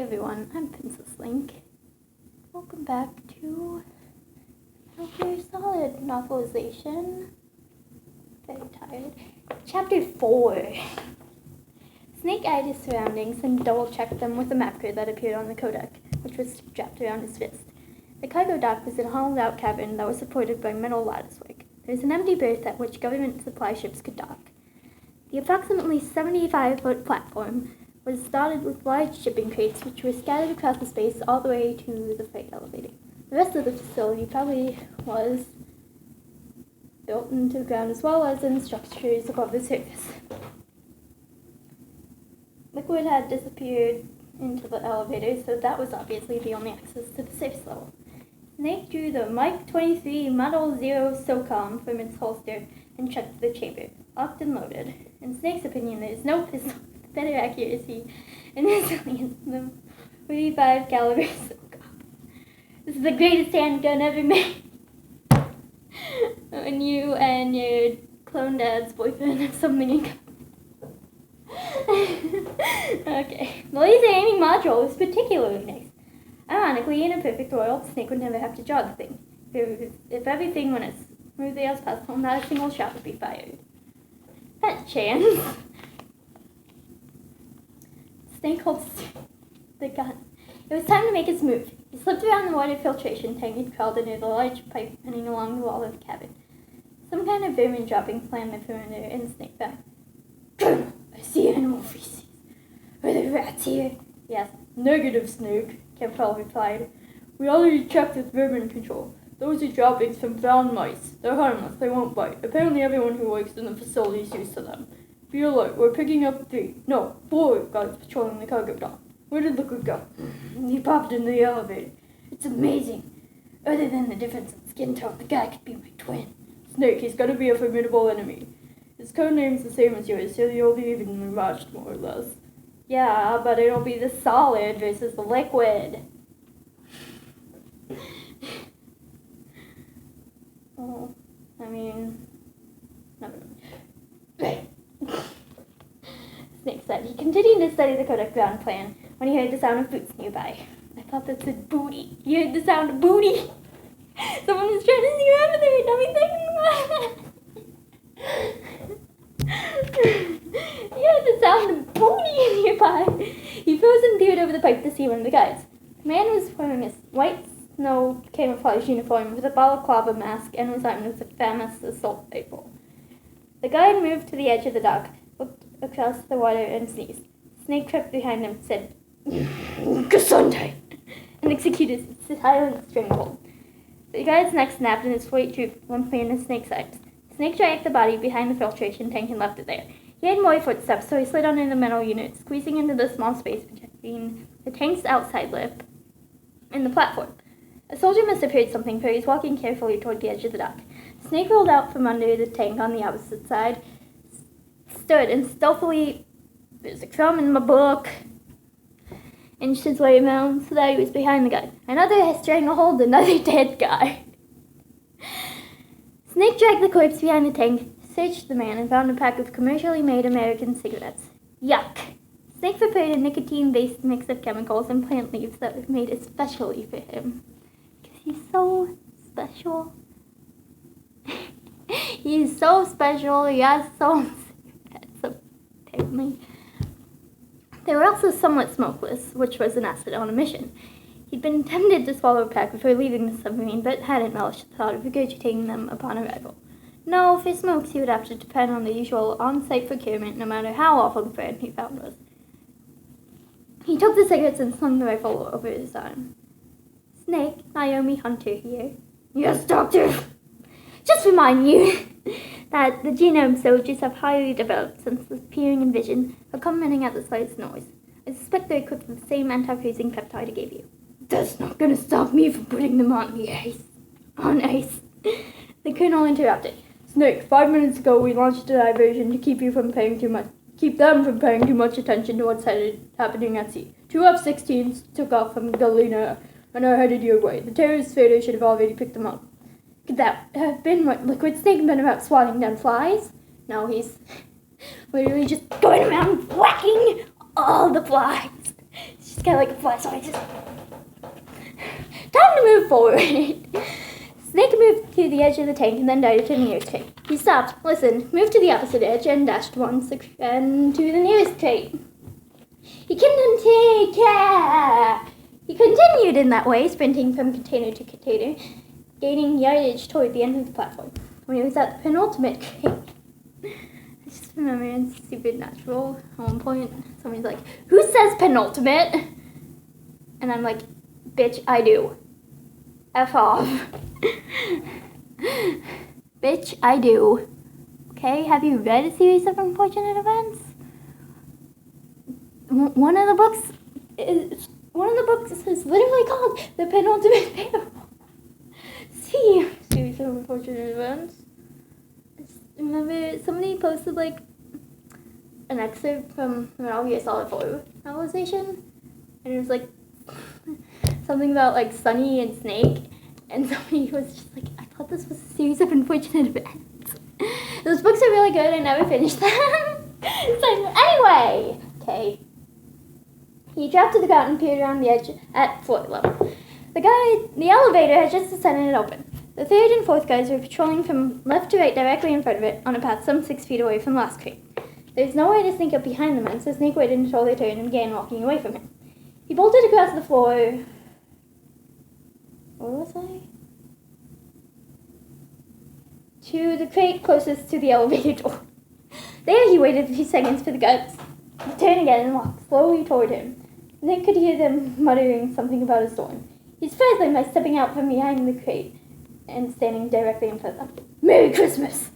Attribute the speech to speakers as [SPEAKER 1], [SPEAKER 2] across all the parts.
[SPEAKER 1] everyone, I'm Princess Link. Welcome back to Metal Gear Solid novelization. Very tired. Chapter 4. Snake eyed his surroundings and double-checked them with a marker that appeared on the codec, which was strapped around his wrist. The cargo dock was in a hollowed-out cavern that was supported by metal latticework. There was an empty berth at which government supply ships could dock. The approximately 75-foot platform was dotted with large shipping crates which were scattered across the space all the way to the freight elevator. The rest of the facility probably was built into the ground as well as in structures above the surface. Liquid had disappeared into the elevator, so that was obviously the only access to the surface level. Snake drew the Mike 23 Model 0 SOCOM from its holster and checked the chamber, locked and loaded. In Snake's opinion, there is no pistol with better accuracy and resilience than 45 caliber SOCOM. This is the greatest handgun ever made. When you and your clone dad's boyfriend have something in common. Okay. The laser aiming module is particularly nice. Ironically, in a perfect world, Snake would never have to draw the thing. If everything went as smoothly as possible, not a single shot would be fired. That chance. Snake holds the gun. It was time to make its move. He slipped around the water filtration tank and crawled into the large pipe running along the wall of the cabin. Some kind of vermin dropping slammed the perimeter and Snake back. Colonel, I see animal feces. Are there rats here? Yes. Negative, Snake, Campbell replied. We already checked with vermin control. Those are droppings from brown mice. They're harmless, they won't bite. Apparently everyone who works in the facility is used to them. Be alert, we're picking up 4 guards patrolling the cargo dock. Where did Liquid go? He popped in the elevator. It's amazing. Other than the difference in skin tone, the guy could be my twin. Snake, he's gotta be a formidable enemy. His code name's the same as yours, so you'll be evenly matched, more or less. Yeah, but it'll be the solid versus the liquid. Well, I mean, never mind. Right. Snake said. He continued to study the codec ground plan when he heard the sound of boots nearby. I thought that said booty. He heard the sound of booty. Someone was trying to sneak out of there. Don't be thinking He heard the sound of booty nearby. He froze and peered over the pipe to see one of the guys. The man was wearing a white snow camouflage uniform with a balaclava mask and was armed with a famous assault rifle. The guard moved to the edge of the dock, looked across the water, and sneezed. Snake crept behind him, said, Gesundheit, and executed a silent stranglehold. The guard's neck snapped and his weight drooped limply in his Snake's eyes. Snake dragged the body behind the filtration tank and left it there. He had more footsteps, so he slid under the metal unit, squeezing into the small space between the tank's outside lip and the platform. A soldier must have heard something, for he was walking carefully toward the edge of the dock. Snake rolled out from under the tank on the opposite side, stood, and stealthily, there's a crumb in my book, inched his way around so that he was behind the guy. Another stranglehold, another dead guy. Snake dragged the corpse behind the tank, searched the man, and found a pack of commercially made American cigarettes. Yuck! Snake prepared a nicotine-based mix of chemicals and plant leaves that were made especially for him. Because he's so special. He's so special. He has so many cigarettes, apparently. They were also somewhat smokeless, which was an asset on a mission. He'd been tempted to swallow a pack before leaving the submarine, but hadn't relished the thought of regurgitating them upon arrival. No, for smokes he would have to depend on the usual on-site procurement, no matter how awful the brand he found was. He took the cigarettes and slung the rifle over his arm. Snake, Naomi Hunter here. Yes, Doctor! Just remind you that the genome soldiers have highly developed senses of hearing and vision, are commenting at the slightest noise. I suspect they're equipped with the same anti-freezing peptide I gave you. That's not gonna stop me from putting them on the ice. On ice. The colonel interrupted. Snake, 5 minutes ago we launched a diversion to keep them from paying too much attention to what's happening at sea. 2 F-16s took off from Galena and are headed your way. The terrorist trader should have already picked them up. Could that have been what Liquid Snake been about, swatting down flies? No, he's literally just going around whacking all the flies. just kind of like a fly, so I just... Time to move forward. Snake moved to the edge of the tank and then dived to the nearest crate. He stopped, listened, moved to the opposite edge, and dashed once again to the nearest crate. He continued in that way, sprinting from container to container, gaining yardage toward the end of the platform. When he was at the penultimate crate, I just remember in Stupid Natural, at one point, somebody's like, "Who says penultimate?" And I'm like, "Bitch, I do. F off." Bitch, I do. Okay, have you read a series of unfortunate events? One of the books is literally called The Penultimate Parable. See, series of unfortunate events. I just remember somebody posted like an excerpt from Metal Gear Solid 4 novelization, and it was like something about like Sunny and Snake, and somebody was just like, "I thought this was a series of unfortunate events." Those books are really good. I never finished them. So anyway, okay. He dropped to the ground and peered around the edge at floor level. The elevator had just descended and opened. The third and fourth guys were patrolling from left to right directly in front of it on a path some 6 feet away from the last crate. There was no way to sneak up behind the men, so Snake waited until they turned and began walking away from him. He bolted across the floor. Where was I? To the crate closest to the elevator door. There he waited a few seconds for the guys to turn again and walk slowly toward him. Snake could hear them muttering something about a storm. He surprised them by stepping out from behind the crate and standing directly in front of them. "Merry Christmas!"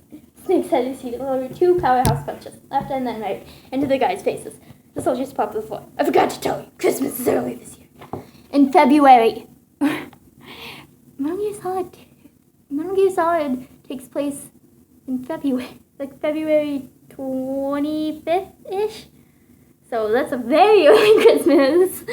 [SPEAKER 1] Snake said as he delivered 2 powerhouse punches, left and then right, into the guys' faces. The soldiers popped to the floor. "I forgot to tell you, Christmas is early this year. In February." Metal Gear Solid takes place in February, like February 25th-ish. So that's a very early Christmas.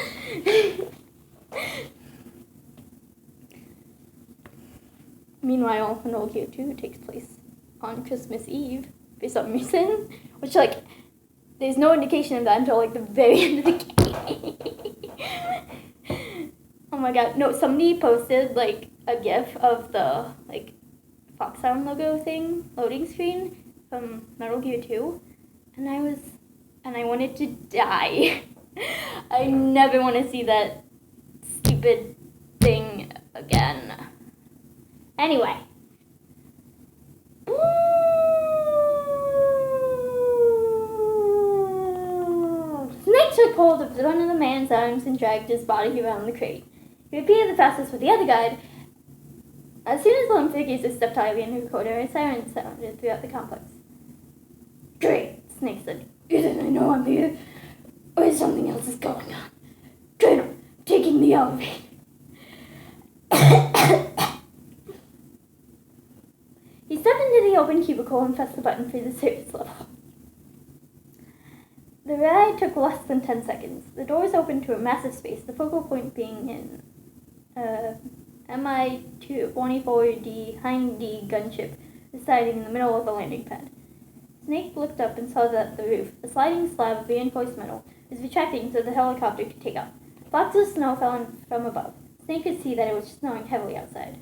[SPEAKER 1] Meanwhile, Metal Gear 2 takes place on Christmas Eve for some reason, which like there's no indication of that until like the very end of the game. Oh my god, no, somebody posted like a gif of the like Foxhound logo thing, loading screen from Metal Gear 2, and I wanted to die. I never want to see that stupid thing again. Anyway. Snake took hold of one of the man's arms and dragged his body around the crate. He repeated the process with the other guide. As soon as the lone figures had stepped out of the end recorder, a siren sounded throughout the complex. "Great," Snake said. "Either they know I'm here, or something else is going on. Colonel, taking the elevator." He stepped into the open cubicle and pressed the button for the service level. The ride took less than 10 seconds. The doors opened to a massive space, the focal point being an Mi-24D Hind-D gunship residing in the middle of the landing pad. Snake looked up and saw that the roof, a sliding slab of reinforced metal, was retracting so the helicopter could take off. Blocks of snow fell from above. Snake could see that it was snowing heavily outside.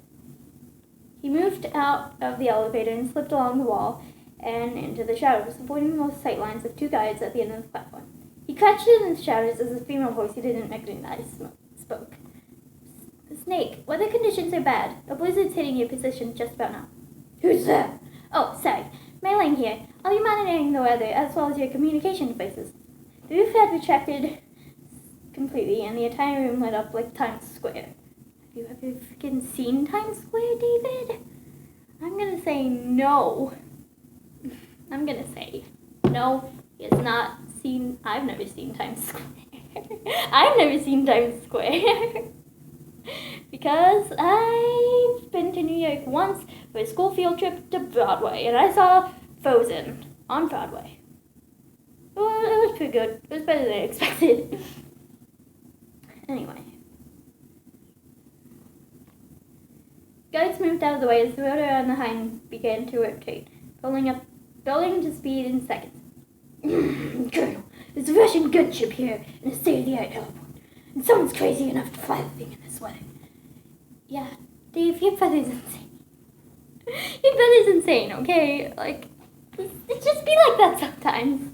[SPEAKER 1] He moved out of the elevator and slipped along the wall and into the shadows, avoiding the sight lines of 2 guides at the end of the platform. He crouched in the shadows as a female voice he didn't recognize spoke. "Snake, weather conditions are bad. A blizzard's hitting your position just about now." "Who's that?" "Oh, sorry. Mailing here. I'll be monitoring the weather as well as your communication devices." The roof had retracted completely, and the entire room lit up like Times Square. Have you ever freaking seen Times Square, David? I'm gonna say no. I'm gonna say no. He has not seen. I've never seen Times Square. I've never seen Times Square. Because I've been to New York once for a school field trip to Broadway, and I saw Frozen on Broadway. Well, it was pretty good. It was better than I expected. Anyway. Guides moved out of the way as the rotor on the hind began to rotate, building to speed in seconds. "Colonel, there's a Russian gunship here and a state-of-the-art heliport. And someone's crazy enough to fly the thing in this way. Yeah, Dave, your feather's insane. Your feather's insane, okay? Like, it just be like that sometimes.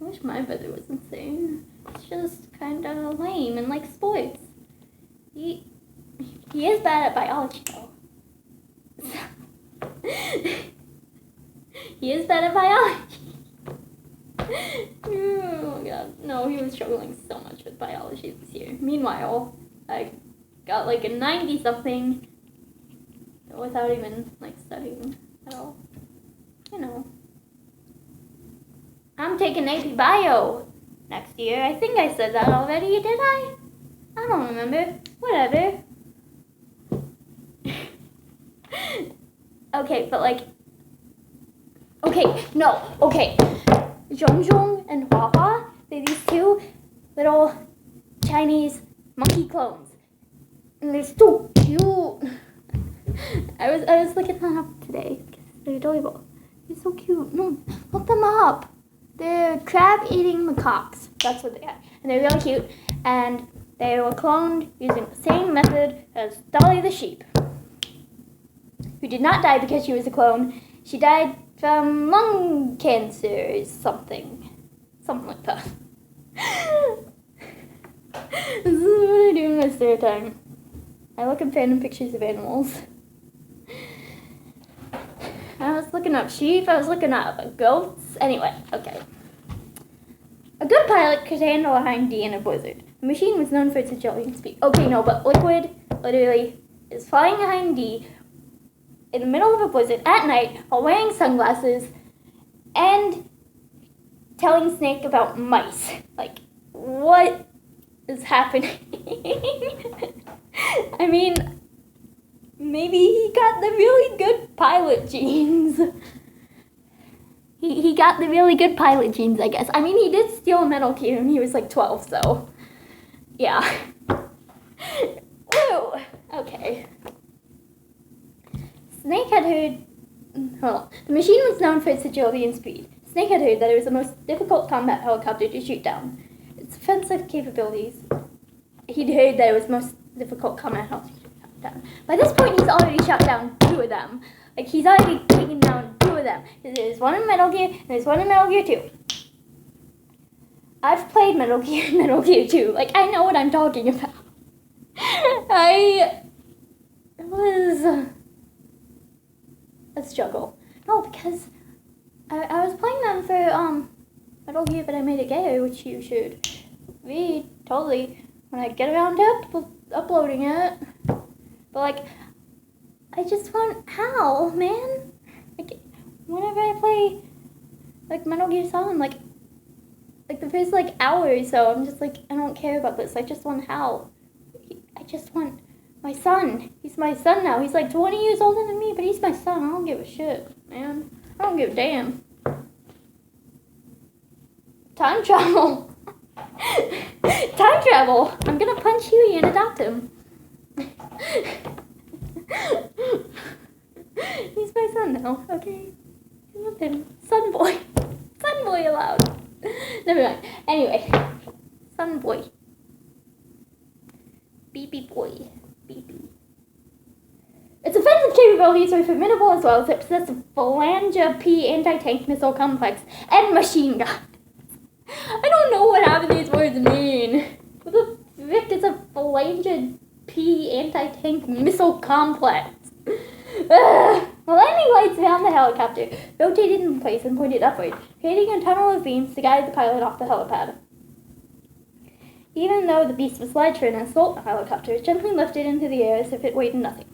[SPEAKER 1] I wish my feather was insane. It's just kind of lame and like sports. He is bad at biology, though. He is bad at biology. Oh my god. No, he was struggling so much with biology this year. Meanwhile, I got like a 90-something without even like studying at all. You know. I'm taking AP Bio next year. I think I said that already, did I? I don't remember. Whatever. Okay, but like... Okay. Zhong and Hua Hua, they're these two little Chinese monkey clones. And they're so cute. I was looking them up today. They're adorable. They're so cute. No, look them up. They're crab-eating macaques. That's what they are. And they're really cute. And they were cloned using the same method as Dolly the sheep, who did not die because she was a clone. She died from lung cancer or something. Something like that. This is what I do in my spare time. I look up random pictures of animals. I was looking up sheep. I was looking up goats. Anyway, okay. A good pilot could handle a hind D in a blizzard. The machine was known for its agility and speed. Okay, no, but Liquid literally is flying a hind D in the middle of a blizzard at night while wearing sunglasses and telling Snake about mice. Like, what is happening? I mean, maybe he got the really good pilot genes. He got the really good pilot genes, I guess. I mean, he did steal a Metal Gear when he was like 12, so yeah. Woo! Okay. Snake had heard... Hold on. The machine was known for its agility and speed. Snake had heard that it was the most difficult combat helicopter to shoot down. Its offensive capabilities... He'd heard that it was the most difficult combat helicopter to shoot down. By this point, he's already shot down 2 of them. Like, he's already taken down 2 of them. There's one in Metal Gear, and there's one in Metal Gear 2. I've played Metal Gear and Metal Gear 2. Like, I know what I'm talking about. It was a struggle. No, because I was playing them for Metal Gear, but I made it gay, which you should read totally when I get around to uploading it. But like, I just want Hal, man. Like, whenever I play like Metal Gear Solid, like the first like hour or so, I'm just like, I don't care about this. I just want Hal. I just want my son. He's my son now. He's like 20 years older than me, but he's my son. I don't give a shit, man. I don't give a damn. Time travel. Time travel. I'm gonna punch Huey and adopt him. He's my son now, okay? I love him. Son boy. Son boy allowed. Never mind. Anyway. Son boy. Beepy boy. Beepy. Its offensive capabilities are formidable as well as it possesses a Phalange P anti-tank missile complex and machine gun. I don't know what half of these words mean. What the frick is a Phalange P anti-tank missile complex? The landing lights around the helicopter rotated in place and pointed upward, creating a tunnel of beams to guide the pilot off the helipad. Even though the beast was large for an assault helicopter, it gently lifted into the air as if it weighed nothing.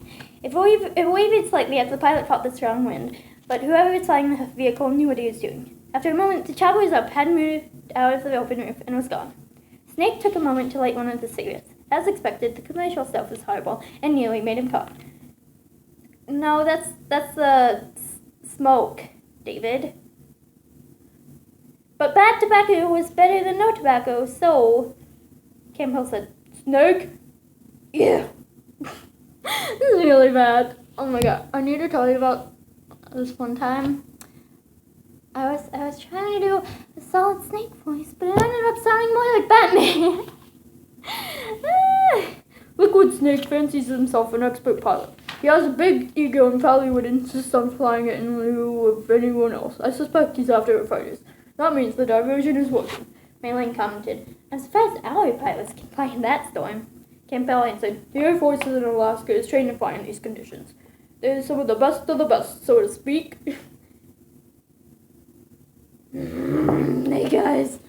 [SPEAKER 1] It wavered slightly as the pilot felt the strong wind, but whoever was flying the vehicle knew what he was doing. After a moment, the chopper was up, had moved out of the open roof, and was gone. Snake took a moment to light one of the cigarettes. As expected, the commercial stuff was horrible and nearly made him cough. No, that's the smoke, David. But bad tobacco was better than no tobacco, so Campbell said, Snake? Yeah. This is really bad. Oh my god, I need to tell you about this one time. I was trying to do a solid Snake voice, but it ended up sounding more like Batman. Hollywood Snake fancies himself an expert pilot. He has a big ego and probably would insist on flying it in lieu of anyone else. I suspect he's after a fighters. That means the diversion is working. Mei Ling commented. I'm surprised our pilots can fly in that storm. Campbell answered. The Air Force in Alaska is trained to fly in these conditions. They're some of the best, so to speak. Hey guys,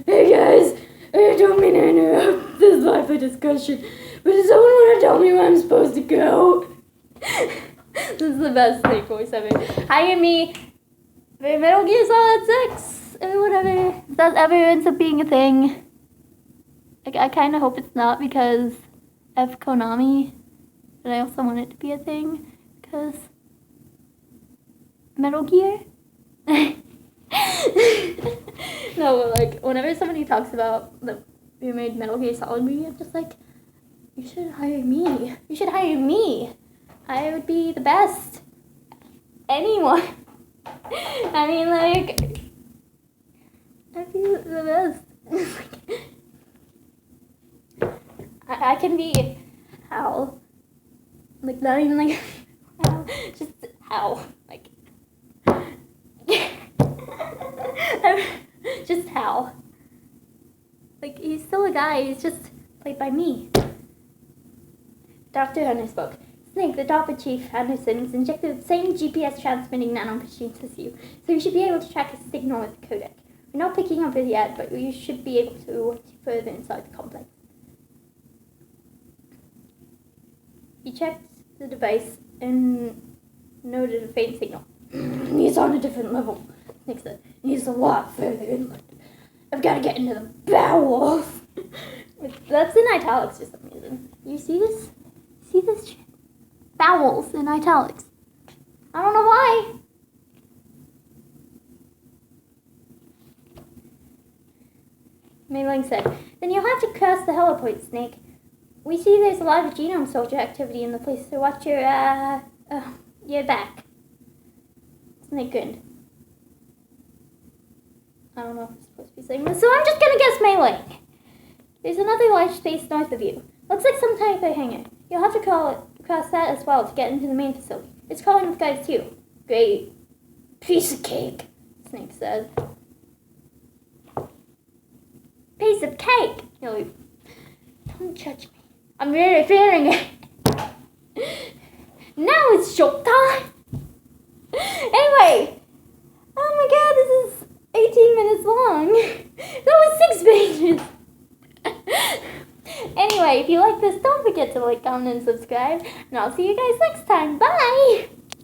[SPEAKER 1] I don't mean to interrupt this lively discussion, but does someone want to tell me where I'm supposed to go? This is the best Snake voice ever. Hire me for Metal Gear Solid 6 or whatever. If that ever ends up being a thing. I kind of hope it's not because of Konami, but I also want it to be a thing because Metal Gear. No, but like whenever somebody talks about the remade Metal Gear Solid movie, I'm just like, you should hire me. You should hire me. I would be the best. Anyone. I mean, like, I'd be the best. I can be Hal. Like, not even like Hal. Just Hal. Like, just Hal. Like, he's still a guy. He's just played by me. Dr. Hunter spoke. Snake, the DARPA chief, Anderson, has injected the same GPS transmitting nanomachines as you, so you should be able to track his signal with the codec. We're not picking up it yet, but you should be able to watch further inside the complex. He checked the device and noted a faint signal. He's on a different level, Snake said. He's a lot further inland. I've got to get into the bowels. That's in italics for some reason. You see this? See this shit? Bowels in italics. I don't know why. Mei Ling said, then you'll have to cross the helipoint, Snake. We see there's a lot of genome soldier activity in the place, so watch your back. Snake grinned. I don't know if I'm supposed to be saying this, so I'm just gonna guess Mei Ling. There's another large space north of you. Looks like some type of hangar. You'll have to cross that as well to get into the main facility. It's crawling with guys too. Great. Piece of cake, Snake said. Piece of cake! No, don't judge me. I'm really feeling it. Now it's showtime! Anyway! Oh my god, this is 18 minutes long. That was 6 pages. Anyway, if you like this, don't forget to like, comment, and subscribe. And I'll see you guys next time. Bye!